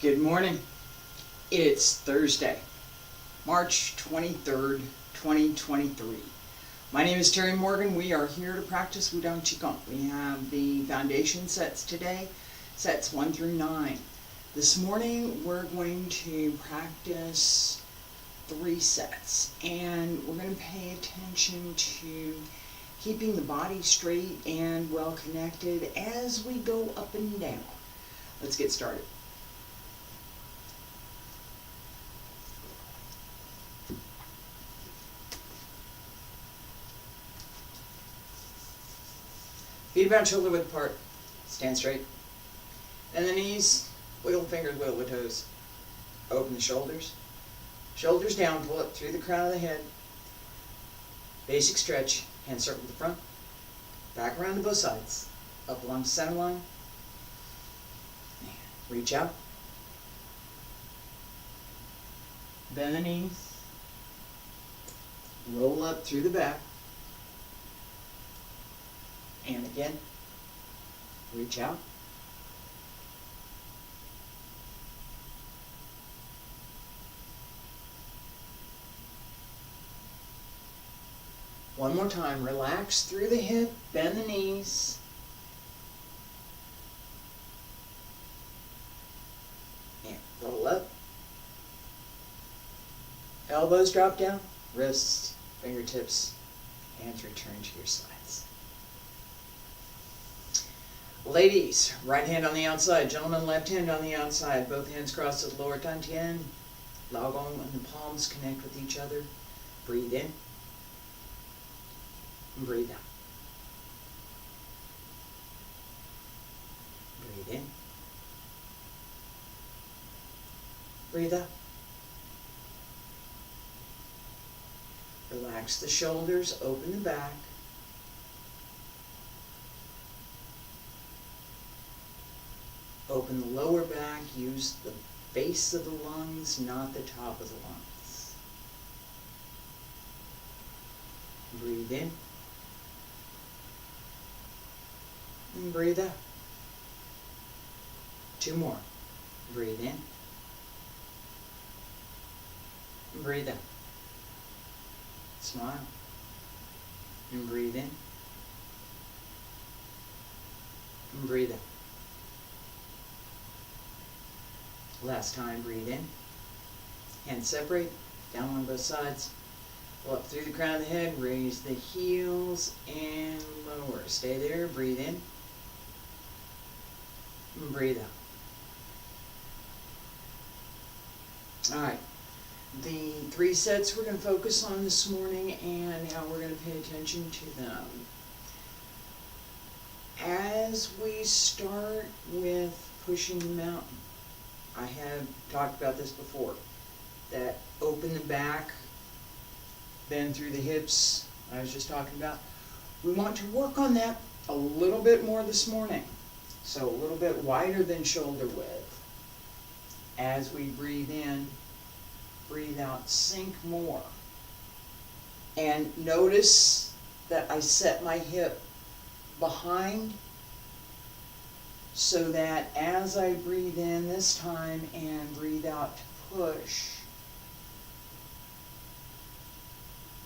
Good morning. It's Thursday, March 23rd, 2023. My name is Terry Morgan. We are here to practice Wudang Qigong. We have the foundation sets today, sets 1 through 9. This morning we're going to practice 3 sets, and we're going to pay attention to keeping the body straight and well connected as we go up and down. Let's get started. Feet about shoulder width apart. Stand straight. And the knees, wiggle the fingers, wiggle the toes. Open the shoulders. Shoulders down, pull up through the crown of the head. Basic stretch. Hand circle to the front. Back around to both sides. Up along the center line. And reach out. Bend the knees. Roll up through the back. And again, reach out. One more time, relax through the hip, bend the knees. And roll up. Elbows drop down, wrists, fingertips, hands return to your sides. Ladies, right hand on the outside. Gentlemen, left hand on the outside. Both hands crossed at the lower dantian. Laogong and the palms connect with each other. Breathe in. And breathe out. Breathe in. Breathe out. Relax the shoulders, open the back. Open the lower back, use the base of the lungs, not the top of the lungs. Breathe in. And breathe out. 2 more. Breathe in. And breathe out. Smile. And breathe in. And breathe out. Last time, breathe in. Hands separate, down on both sides. Pull up through the crown of the head, raise the heels and lower. Stay there, breathe in. And breathe out. Alright, the 3 sets we're going to focus on this morning and how we're going to pay attention to them. As we start with pushing the mountain, I have talked about this before, that open the back, bend through the hips, I was just talking about. We want to work on that a little bit more this morning. So a little bit wider than shoulder width. As we breathe in, breathe out, sink more. And notice that I set my hip behind, so that as I breathe in this time and breathe out to push,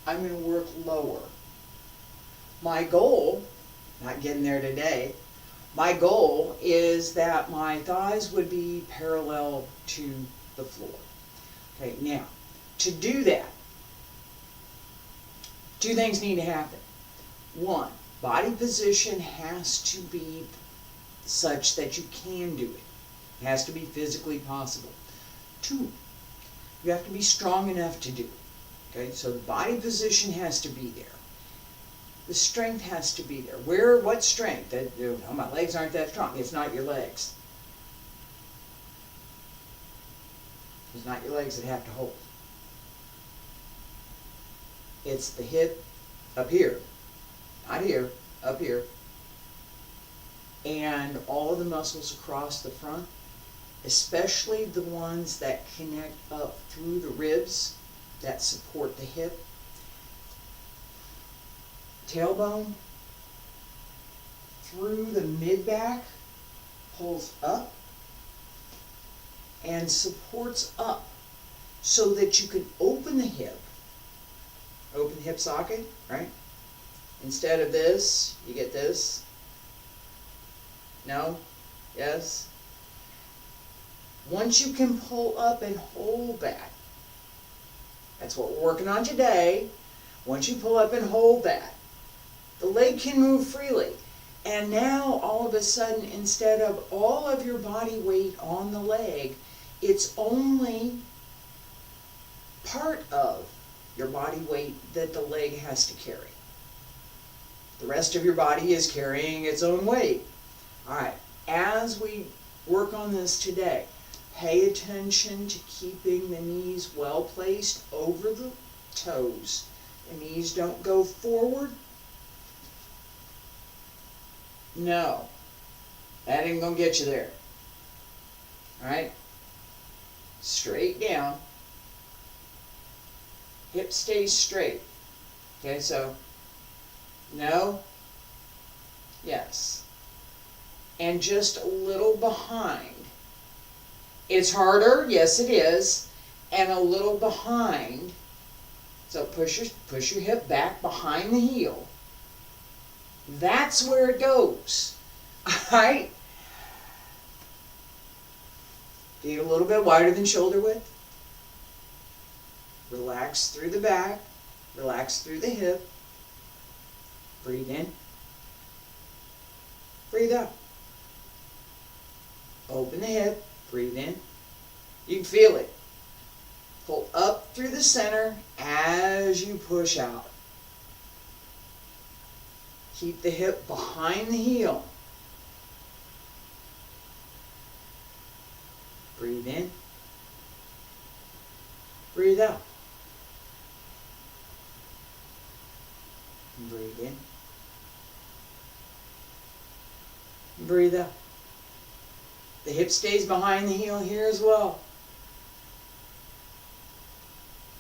I'm going to work lower. My goal, not getting there today, my goal is that my thighs would be parallel to the floor. Okay, now, to do that, 2 things need to happen. 1, body position has to be such that you can do it. It has to be physically possible. 2, you have to be strong enough to do it. Okay, so the body position has to be there. The strength has to be there. What strength? Oh, my legs aren't that strong. It's not your legs. It's not your legs that have to hold. It's the hip up here. Not here, up here. And all of the muscles across the front, especially the ones that connect up through the ribs that support the hip. Tailbone through the mid-back, pulls up, and supports up so that you can open the hip socket, right? Instead of this, you get this. No? Yes? Once you can pull up and hold that, that's what we're working on today. Once you pull up and hold that, the leg can move freely. And now, all of a sudden, instead of all of your body weight on the leg, it's only part of your body weight that the leg has to carry. The rest of your body is carrying its own weight. All right, as we work on this today, pay attention to keeping the knees well placed over the toes. The knees don't go forward. No, that ain't gonna get you there. All right, straight down. Hip stays straight. Okay, so no, yes, and just a little behind. It's harder, yes it is, and a little behind. So push your hip back behind the heel. That's where it goes. Alright? Feet a little bit wider than shoulder width. Relax through the back. Relax through the hip. Breathe in. Breathe out. Open the hip. Breathe in. You can feel it. Pull up through the center as you push out. Keep the hip behind the heel. Breathe in. Breathe out. Breathe in. Breathe out. The hip stays behind the heel here as well.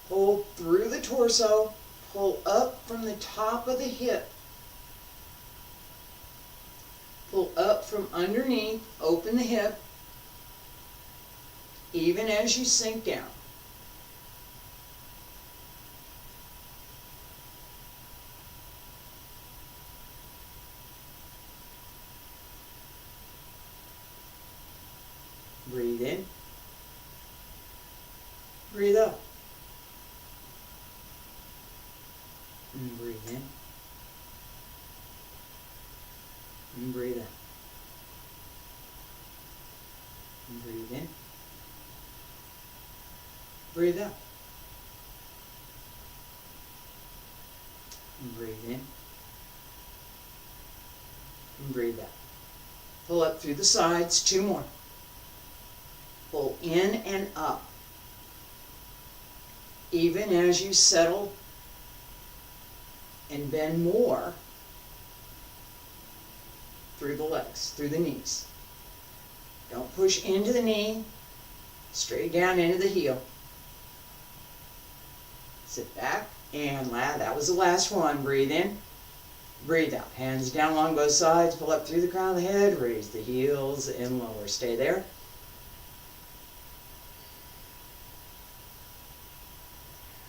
Pull through the torso. Pull up from the top of the hip. Pull up from underneath. Open the hip. Even as you sink down. Breathe in. Breathe out. And breathe in. And breathe out. And breathe in. Breathe out. And breathe in. And breathe out. Pull up through the sides. 2 more. Pull in and up. Even as you settle and bend more through the legs, through the knees. Don't push into the knee, straight down into the heel. Sit back and that was the last one. Breathe in, breathe out. Hands down along both sides, pull up through the crown of the head, raise the heels and lower. Stay there.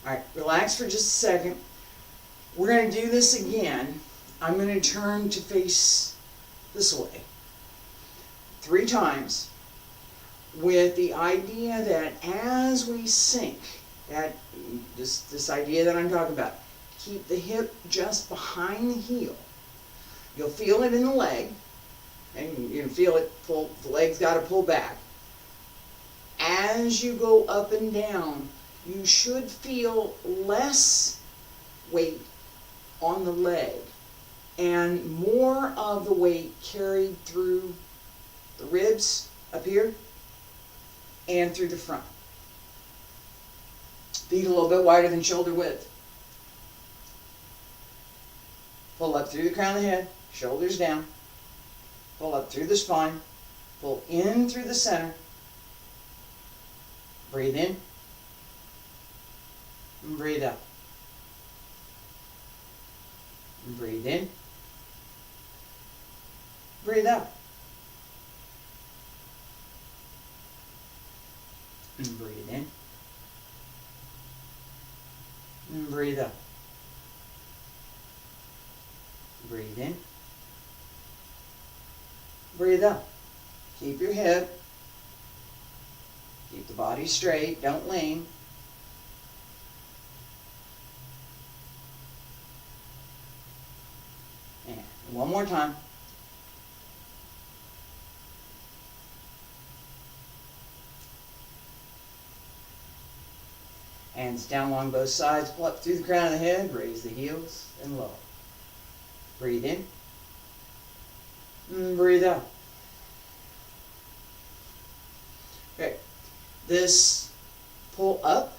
All right, relax for just a second. We're going to do this again. I'm going to turn to face this way 3 times with the idea that as we sink, that this idea that I'm talking about, keep the hip just behind the heel. You'll feel it in the leg, and you can feel it pull. The leg's got to pull back. As you go up and down, you should feel less weight on the leg and more of the weight carried through the ribs up here and through the front. Feet a little bit wider than shoulder width. Pull up through the crown of the head, shoulders down. Pull up through the spine. Pull in through the center. Breathe in. And breathe out. And breathe in. Breathe out. And breathe up. Breathe in. Breathe up. Keep your hip. Keep the body straight. Don't lean. And one more time. Hands down along both sides, pull up through the crown of the head, raise the heels and lower. Breathe in. And breathe out. Okay, this pull up.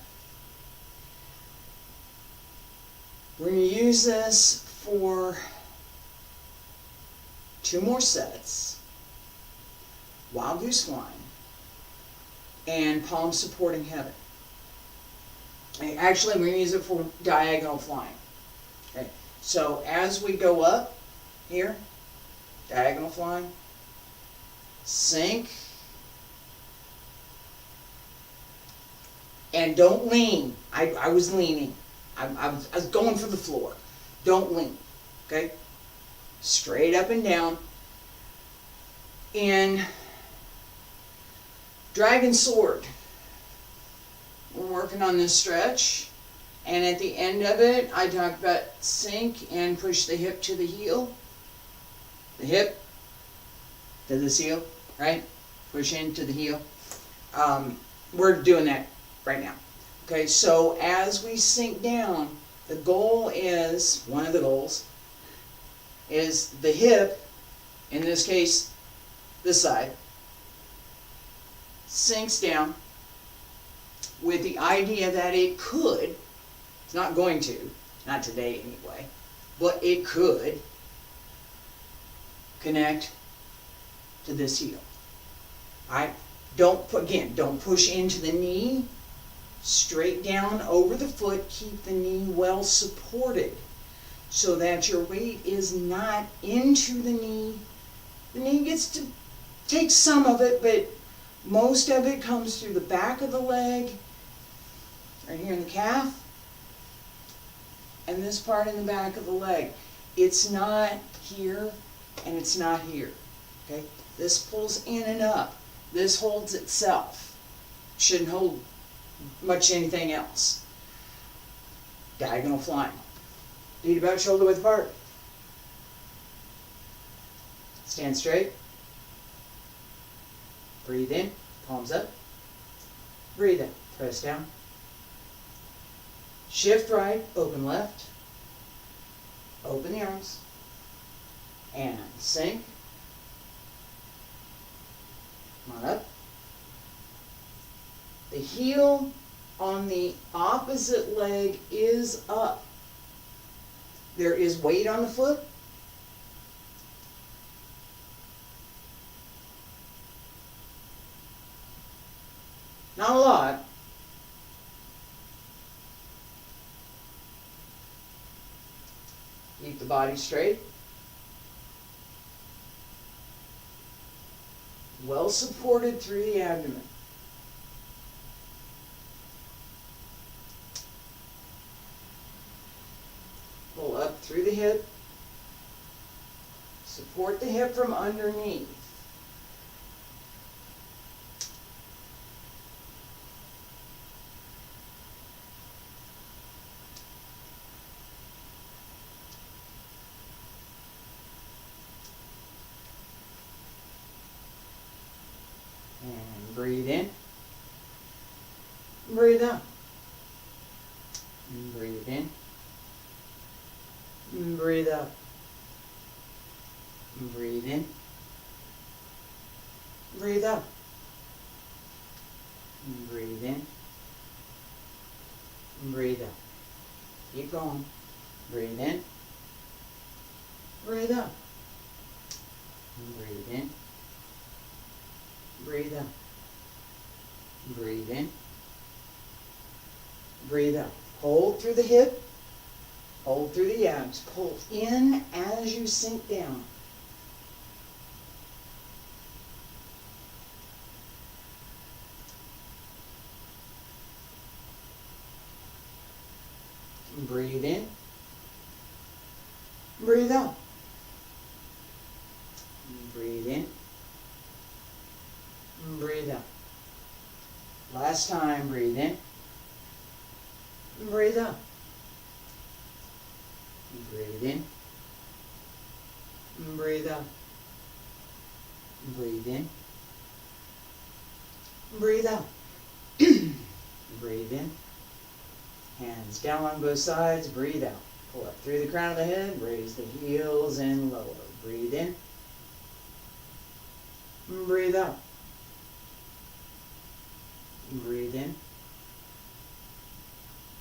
We're going to use this for 2 more sets. Wild goose flying and palm supporting heaven. Actually, we're going to use it for diagonal flying. Okay, so as we go up here, diagonal flying, sink, and don't lean. I was leaning. I was going for the floor. Don't lean. Okay, straight up and down. In dragon sword. We're working on this stretch, and at the end of it, I talk about sink and push the hip to the heel. The hip to this heel, right? Push into the heel. We're doing that right now. Okay, so as we sink down, the goal is, one of the goals, is the hip, in this case, this side, sinks down, with the idea that it could, it's not going to, not today anyway, but it could connect to this heel. Alright? Don't push into the knee, straight down over the foot, keep the knee well supported so that your weight is not into the knee. The knee gets to take some of it, but most of it comes through the back of the leg, right here in the calf, and this part in the back of the leg. It's not here, and it's not here. Okay? This pulls in and up. This holds itself. Shouldn't hold much anything else. Diagonal flying. Feet about shoulder width apart. Stand straight. Breathe in, palms up. Breathe in, press down. Shift right, open left. Open the arms. And sink. Come on up. The heel on the opposite leg is up. There is weight on the foot. Not a lot. Keep the body straight. Well supported through the abdomen. Pull up through the hip. Support the hip from underneath. And breathe in. Breathe out. And breathe in. And breathe out. And breathe in. Breathe out. And breathe in. And breathe out. Keep going. Breathe in. Breathe out. And breathe in. Breathe out. Breathe in. Breathe out. Hold through the hip. Hold through the abs. Pull in as you sink down. Breathe in. Breathe out. Breathe in. Breathe out. Last time, breathe in. Breathe out. Breathe in. Breathe out. Breathe in. Breathe out. Breathe in. Hands down on both sides. Breathe out. Pull up through the crown of the head. Raise the heels and lower. Breathe in. Breathe out. Breathe in.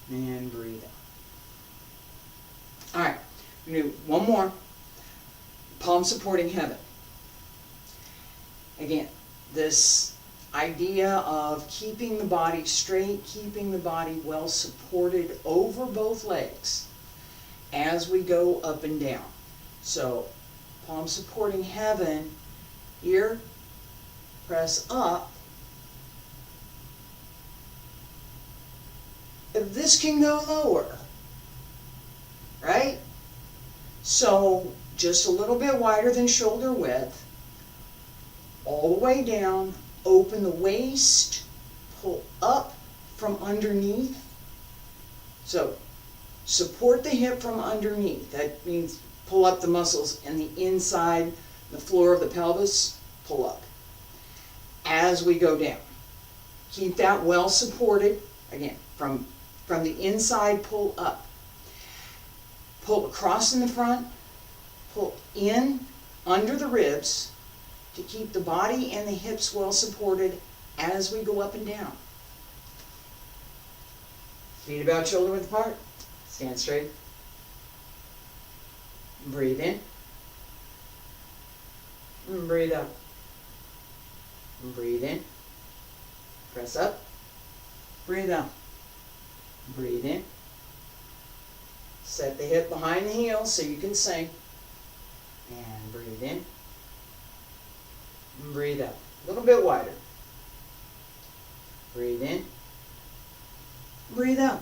And breathe out. Alright. We're going to do one more. Palm supporting heaven. Again, this idea of keeping the body straight, keeping the body well supported over both legs as we go up and down. So, palm supporting heaven, here, press up. If this can go lower, right? So, just a little bit wider than shoulder width, all the way down, open the waist, pull up from underneath. So, support the hip from underneath. That means pull up the muscles in the inside, the floor of the pelvis, pull up. As we go down. Keep that well supported. Again, from the inside, pull up. Pull across in the front, pull in under the ribs to keep the body and the hips well supported as we go up and down. Feet about shoulder width apart. Stand straight. Breathe in. Breathe out. Breathe in. Press up. Breathe out. Breathe in. Set the hip behind the heel so you can sink. And breathe in. Breathe out. A little bit wider. Breathe in. Breathe out.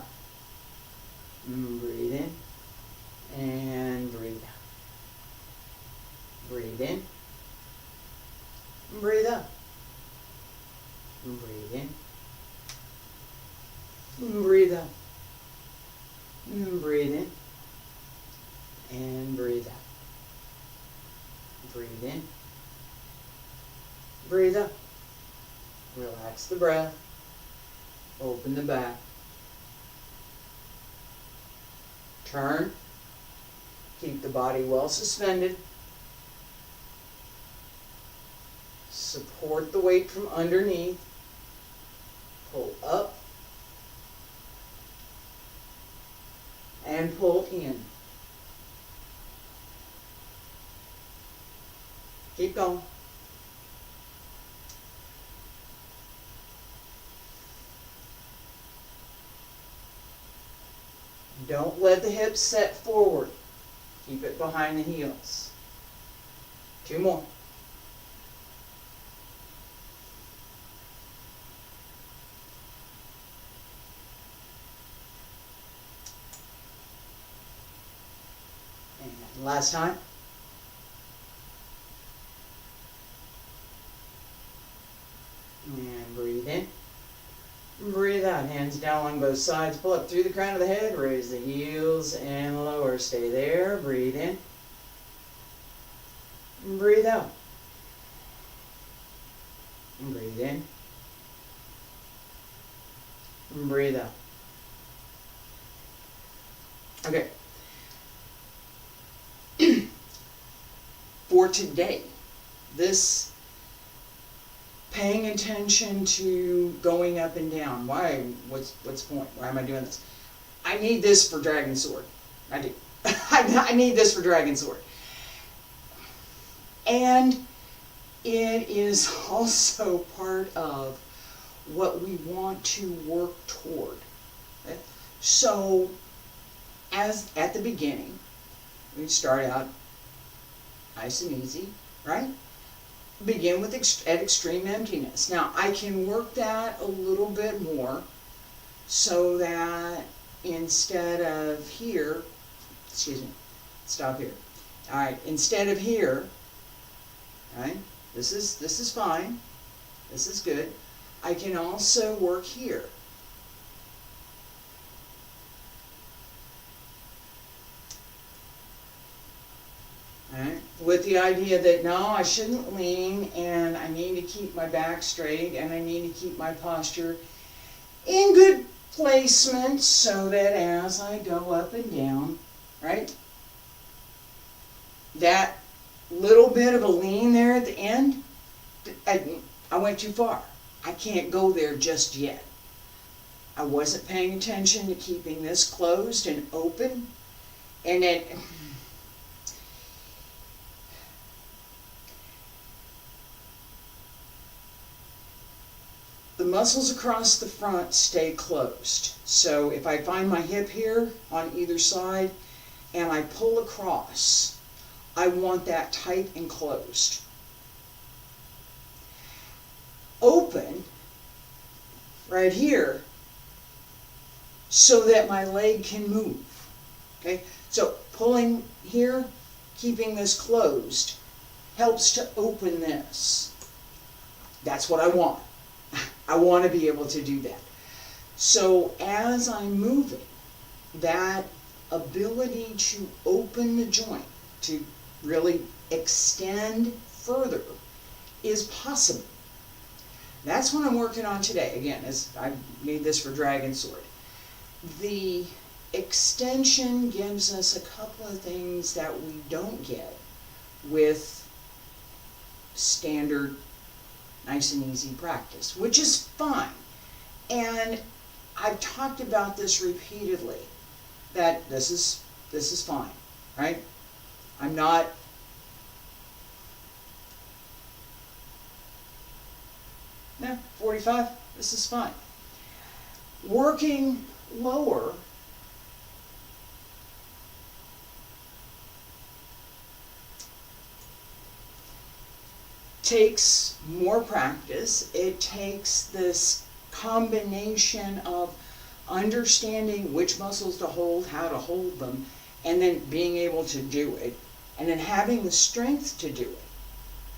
Breathe in. And breathe out. Breathe in. Breathe out. Breathe in. Breathe out. Breathe in. And breathe out. Breathe in. Breathe out. Relax the breath. Open the back. Turn. Keep the body well suspended. Support the weight from underneath. Pull up. And pull in. Keep going. Don't let the hips set forward. Keep it behind the heels. 2 more. And last time. And breathe in. Breathe out. Hands down on both sides. Pull up through the crown of the head. Raise the heels and lower. Stay there. Breathe in. Breathe out. Breathe in. Breathe out. Okay. For today, this paying attention to going up and down. Why? What's the point? Why am I doing this? I need this for Dragon Sword. I do. I need this for Dragon Sword. And it is also part of what we want to work toward. Okay? So, as at the beginning, we start out nice and easy, right? Begin with at extreme emptiness. Now, I can work that a little bit more so that instead of here, excuse me, stop here. All right, instead of here, all right, this is fine. This is good. I can also work here. Right? With the idea that no, I shouldn't lean, and I need to keep my back straight, and I need to keep my posture in good placement so that as I go up and down, right, that little bit of a lean there at the end, I went too far. I can't go there just yet. I wasn't paying attention to keeping this closed and open, and it... The muscles across the front stay closed. So if I find my hip here on either side and I pull across, I want that tight and closed. Open right here so that my leg can move. Okay? So pulling here, keeping this closed, helps to open this. That's what I want. I want to be able to do that. So as I'm moving, that ability to open the joint, to really extend further, is possible. That's what I'm working on today. Again, as I made this for Dragon Sword. The extension gives us a couple of things that we don't get with standard nice and easy practice, which is fine. And I've talked about this repeatedly, that this is fine, right? I'm not no 45, this is fine. Working lower takes more practice. It takes this combination of understanding which muscles to hold, how to hold them, and then being able to do it, and then having the strength to do it.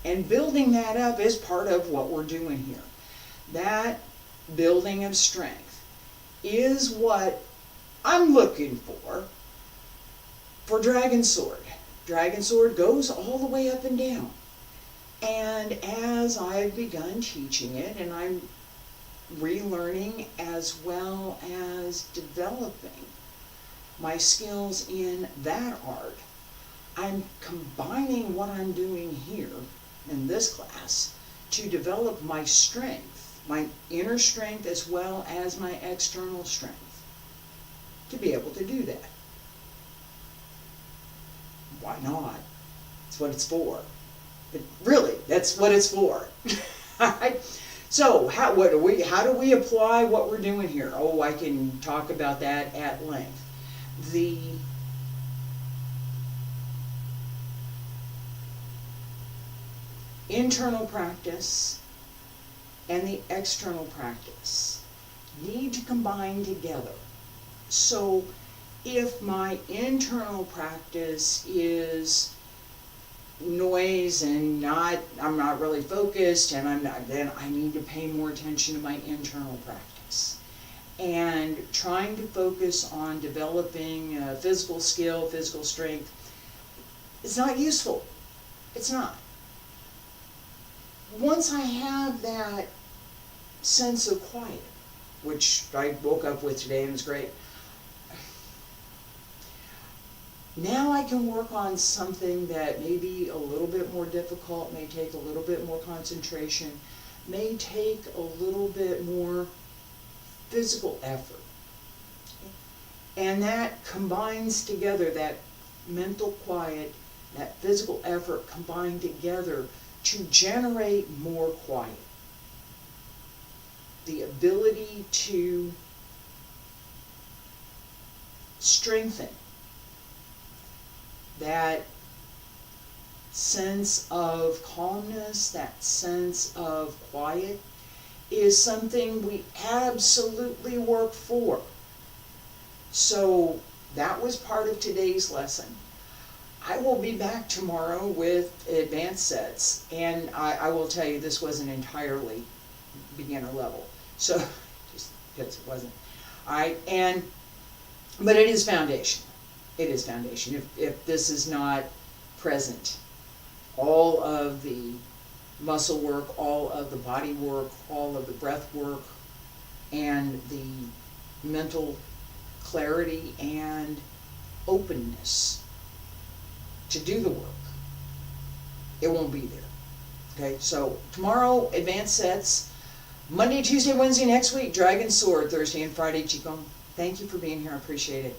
And building that up is part of what we're doing here. That building of strength is what I'm looking for Dragon Sword. Dragon Sword goes all the way up and down. And as I've begun teaching it, and I'm relearning as well as developing my skills in that art, I'm combining what I'm doing here in this class to develop my strength, my inner strength as well as my external strength, to be able to do that. Why not? That's what it's for. But really, that's what it's for. So, how do we apply what we're doing here? Oh, I can talk about that at length. The internal practice and the external practice need to combine together. So, if my internal practice is noise and I'm not really focused, and then I need to pay more attention to my internal practice. And trying to focus on developing physical skill, physical strength, it's not useful. It's not. Once I have that sense of quiet, which I woke up with today and it was great, now I can work on something that may be a little bit more difficult, may take a little bit more concentration, may take a little bit more physical effort. And that combines together, that mental quiet, that physical effort combined together to generate more quiet. The ability to strengthen that sense of calmness, that sense of quiet, is something we absolutely work for. So that was part of today's lesson. I will be back tomorrow with advanced sets, and I will tell you this wasn't entirely beginner level. So, just because it wasn't. But it is foundation. It is foundation. If this is not present, all of the muscle work, all of the body work, all of the breath work, and the mental clarity and openness to do the work, it won't be there. Okay, so tomorrow, advanced sets. Monday, Tuesday, Wednesday next week, Dragon Sword. Thursday and Friday, Qigong. Thank you for being here. I appreciate it.